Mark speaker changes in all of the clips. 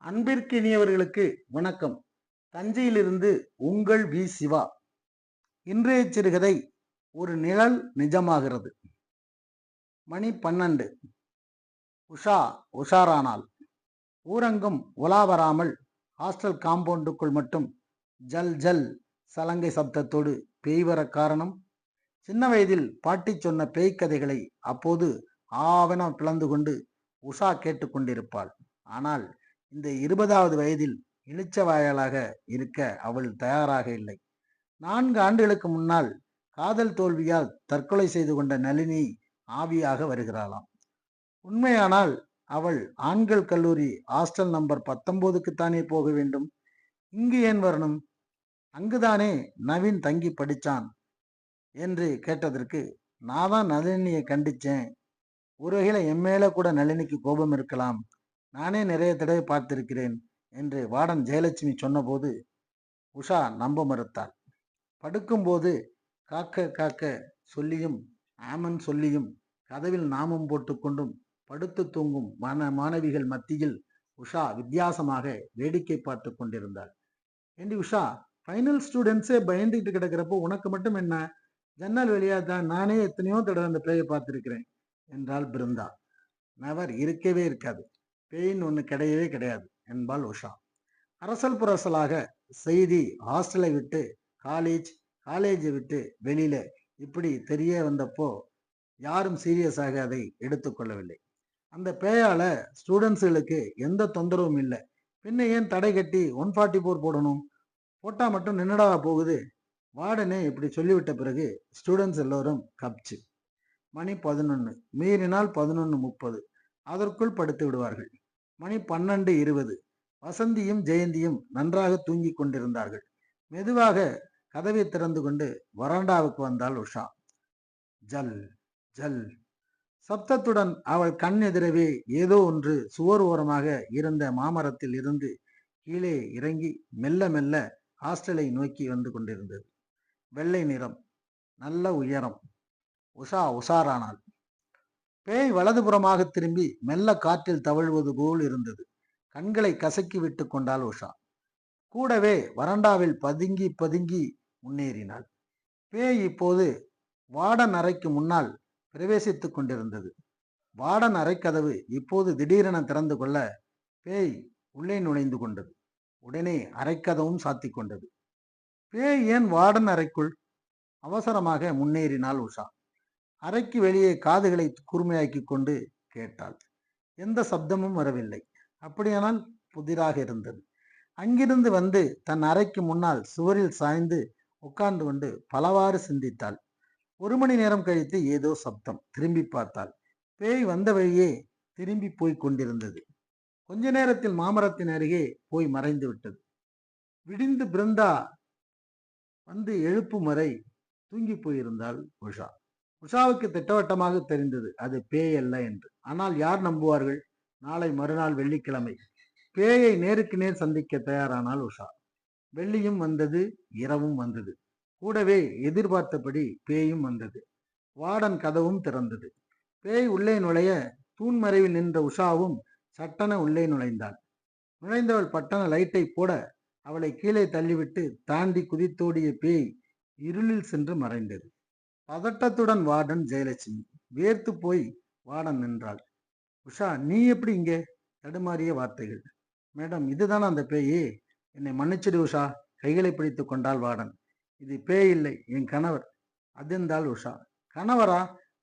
Speaker 1: அன்பிற்கினியவர்களுக்கு வணக்கம். தஞ்சையிலிருந்து உங்கள் வி சிவா. இன்றைய சிறுகதை ஒரு நிழல் நிஜமாகிறது. மணி 12. உஷா உஷாரானாள். ஊரங்கும் உலா வராமல் ஹாஸ்டல் காம்பவுண்டுக்குள் மட்டும் ஜல் ஜல் சலங்கை சப்தத்தோடு பேய் வர காரணம், சின்ன வயதில் பாட்டி சொன்ன பேய் கதைகளை அப்போது ஆவென பிளந்து கொண்டு உஷா கேட்டுக்கொண்டிருப்பாள். ஆனால் இந்த 20வது வயதில் இளிச்சவாயலாக இருக்க அவள் தயாராக இல்லை. 4 ஆண்டுகளுக்கு முன்னால் காதல் தோல்வியால் தற்கொலை செய்து கொண்ட நளினி ஆவியாக வருகிறாளாம். உண்மையானால் அவள் ஆண்கள் கல்லூரி ஹாஸ்டல் நம்பர் 19க்குத்தானே போக வேண்டும். இங்கு ஏன் வரணும்? அங்குதானே நவீன் தங்கி படிச்சான் என்று கேட்டதற்கு, நான் தான் நளினியை கண்டிச்சேன். ஒரு வகையில என் மேல கூட நளினிக்கு கோபம் இருக்கலாம், நானே நிறைய தடவை பார்த்திருக்கிறேன் என்று வார்டன் ஜெயலட்சுமி சொன்னபோது உஷா நம்ப மறுத்தாள். படுக்கும்போது காக்க காக்க சொல்லியும் ஆமன் சொல்லியும் கதவில் நாமம் போட்டுக்கொண்டும் படுத்து தூங்கும் மாணவிகள் மத்தியில் உஷா வித்தியாசமாக வேடிக்கை பார்த்து கொண்டிருந்தாள். ஏண்டி உஷா, ஃபைனல் ஸ்டூடெண்ட்ஸே பயந்துட்டு கிடக்கிறப்போ உனக்கு மட்டும் என்ன? ஜன்னல் வழியா தான் நானே எத்தனையோ தடவை அந்த பேயை பார்த்திருக்கிறேன் என்றாள் பிருந்தா. நவர் இருக்கவே இருக்காது, பேயின்னு ஒன்று கிடையவே கிடையாது என்பாள் உஷா. அரசல் புரசலாக செய்தி ஹாஸ்டலை விட்டு காலேஜை விட்டு வெளியில இப்படி தெரிய வந்தப்போ யாரும் சீரியஸாக அதை எடுத்துக்கொள்ளவில்லை. அந்த பேயால ஸ்டூடெண்ட்ஸுகளுக்கு எந்த தொந்தரவும் இல்லை, பின்ன ஏன் தடை கட்டி 144 போடணும்? போட்டா மட்டும் நின்னடா போகுது? வார்டனே இப்படி சொல்லிவிட்ட பிறகு ஸ்டூடெண்ட்ஸ் எல்லோரும் கப்ச்சு. மணி 11, மீறினால் 11:30, அதற்குள் படுத்து விடுவார்கள். மணி 12:20. வசந்தியும் ஜெயந்தியும் நன்றாக தூங்கி கொண்டிருந்தார்கள். மெதுவாக கதவை திறந்து கொண்டு வராண்டாவுக்கு வந்தாள் உஷா. ஜல் ஜல் சப்தத்துடன் அவள் கண் எதிரவே ஏதோ ஒன்று சுவர் ஓரமாக இருந்த மாமரத்தில் இருந்து கீழே இறங்கி மெல்ல மெல்ல ஹாஸ்டலை நோக்கி வந்து கொண்டிருந்தது. வெள்ளை நிறம், நல்ல உயரம். உஷா உஷாரானாள். பேய் வலதுபுறமாக திரும்பி மெல்ல காற்றில் தவழ்வது போல் இருந்தது. கண்களை கசக்கி விட்டு கொண்டாள் உஷா. கூடவே வராண்டாவில் பதுங்கி பதுங்கி முன்னேறினாள். பேய் இப்போது வார்டன் அறைக்கு முன்னால் பிரவேசித்துக் கொண்டிருந்தது. வார்டன் அறைக்கதவு இப்போது திடீரென திறந்து கொள்ள பேய் உள்ளே நுழைந்து கொண்டது. உடனே அறைக்கதவும் சாத்தி கொண்டது. பேய் ஏன் வார்டன் அறைக்குள்? அவசரமாக முன்னேறினாள் உஷா. அறைக்கு வெளியே காதுகளை கூர்மையாக்கி கொண்டு கேட்டாள். எந்த சப்தமும் வரவில்லை. அப்படியானால் புதிராக இருந்தது. அங்கிருந்து வந்து தன் அறைக்கு முன்னால் சுவரில் சாய்ந்து உட்கார்ந்து கொண்டு பலவாறு சிந்தித்தாள். 1 மணி நேரம் கழித்து ஏதோ சப்தம். திரும்பி பார்த்தாள். பேய் வந்த வழியே திரும்பி போய் கொண்டிருந்தது. கொஞ்ச நேரத்தில் மாமரத்தின் அருகே போய் மறைந்து விட்டது. விடிந்து பிருந்தா வந்து எழுப்பும் வரை தூங்கி போயிருந்தாள் உஷா. உஷாவுக்கு திட்டவட்டமாக தெரிந்தது அது பேய் அல்ல என்று. ஆனால் யார் நம்புவார்கள்? நாளை மறுநாள் வெள்ளிக்கிழமை. பேயை நேருக்கு நேர் சந்திக்க தயாரானாள் உஷா. வெள்ளியும் வந்தது, இரவும் வந்தது. கூடவே எதிர்பார்த்தபடி பேயும் வந்தது. வார்டன் கதவும் திறந்தது. பேய் உள்ளே நுழைய தூண்மறைவில் நின்ற உஷாவும் சட்டென உள்ளே நுழைந்தாள். நுழைந்தவள் பட்டண லைட்டை போட அவளை கீழே தள்ளிவிட்டு தாண்டி குதித்தோடிய பேய் இருளில் சென்று மறைந்தது. பதட்டத்துடன் வார்டன் ஜெயலட்சுமி. வேர்த்து போய் வார்டன் நின்றாள். உஷா, நீ எப்படி இங்கே? தடுமாறிய வார்த்தைகள். மேடம், இதுதானே அந்த பேயே? என்னை மன்னிச்சிடு உஷா, கைகளை பிடித்து கொண்டாள் வார்டன். இது பேய் இல்லை, என் கணவர். அதிர்ந்தாள் உஷா. கணவரா?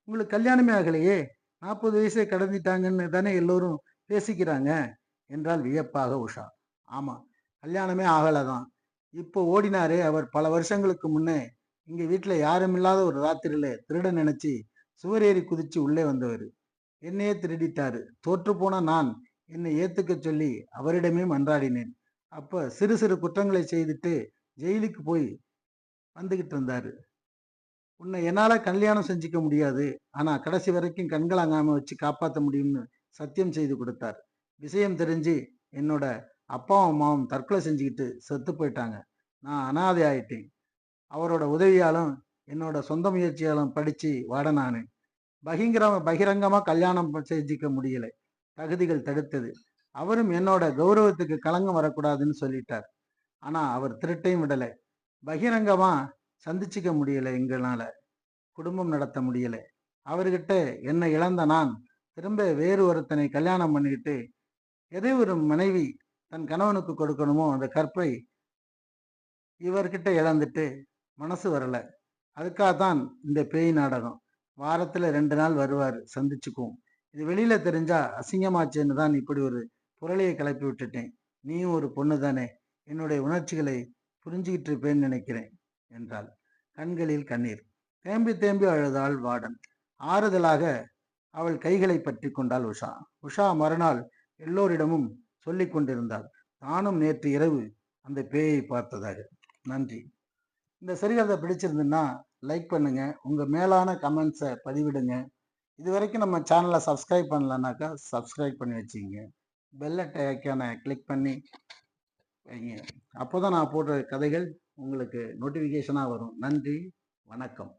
Speaker 1: உங்களுக்கு கல்யாணமே ஆகலையே? 40 வயசே கடந்துட்டாங்கன்னு தானே எல்லோரும் பேசிக்கிறாங்க என்றால் வியப்பாக உஷா. ஆமா, கல்யாணமே ஆகலைதான். இப்போ ஓடினாரே அவர், பல வருஷங்களுக்கு முன்னே இங்க வீட்டுல யாரும் இல்லாத ஒரு ராத்திரியில திருட நினைச்சு சுவரேறி குதிச்சு உள்ளே வந்தவர். என்னையே திருடிட்டாரு. தோற்று போன நான் என்னை ஏத்துக்க சொல்லி அவரிடமே மன்றாடினேன். அப்ப சிறு சிறு குற்றங்களை செய்துட்டு ஜெயிலுக்கு போய் வந்துகிட்டு இருந்தாரு. உன்னை என்னால கல்யாணம் செஞ்சுக்க முடியாது, ஆனா கடைசி வரைக்கும் கண்களாங்காம வச்சு காப்பாற்ற முடியும்னு சத்தியம் செய்து கொடுத்தார். விஷயம் தெரிஞ்சு என்னோட அப்பாவும் அம்மாவும் தற்கொலை செஞ்சுக்கிட்டு செத்து போயிட்டாங்க. நான் அனாதை ஆயிட்டேன். அவரோட உதவியாலும் என்னோட சொந்த முயற்சியாலும் படிச்சு வாடனானேன். பகிரங்கமா கல்யாணம் செஞ்சுக்க முடியல, தகுதிகள் தடுத்தது. அவரும் என்னோட கௌரவத்துக்கு களங்கம் வரக்கூடாதுன்னு சொல்லிட்டார். ஆனா அவர் திருட்டையும் விடலை. பகிரங்கமா சந்திச்சுக்க முடியல, எங்களால குடும்பம் நடத்த முடியல. அவர்கிட்ட என்னை இழந்த நான் திரும்ப வேறு ஒருத்தனை கல்யாணம் பண்ணிக்கிட்டு எதை ஒரு மனைவி தன் கணவனுக்கு கொடுக்கணுமோ அந்த கற்பை இவர்கிட்ட இழந்துட்டு மனசு வரல. அதுக்காகத்தான் இந்த பேய் நாடகம். வாரத்துல 2 நாள் வருவார், சந்திச்சுக்குவோம். இது வெளியில தெரிஞ்சா அசிங்கமாச்சேன்னு தான் இப்படி ஒரு புரளியை கிளப்பி விட்டுட்டேன். நீயும் ஒரு பொண்ணு தானே, என்னுடைய உணர்ச்சிகளை புரிஞ்சுக்கிட்டு இருப்பேன்னு நினைக்கிறேன் என்றாள். கண்களில் கண்ணீர். தேம்பி தேம்பி அழுதாள் வார்டன். ஆறுதலாக அவள் கைகளை பற்றி கொண்டாள் உஷா. உஷா மறுநாள் எல்லோரிடமும் சொல்லிக் கொண்டிருந்தாள், நானும் நேற்று இரவு அந்த பேயை பார்த்ததாக. நன்றி. இந்த சிறுகதை பிடிச்சிருந்துன்னா லைக் பண்ணுங்க, உங்க மேலான கமெண்ட்ஸை பதிவிடுங்க. இது வரைக்கும் நம்ம சேனலை சப்ஸ்கிரைப் பண்ணலனாக்கா சப்ஸ்கிரைப் பண்ணி வச்சுக்கோங்க. பெல் ஐக்கானை கிளிக் பண்ணி வைங்க. அப்போதான் நான் போடுற கதைகள் உங்களுக்கு நோட்டிஃபிகேஷனாக வரும். நன்றி, வணக்கம்.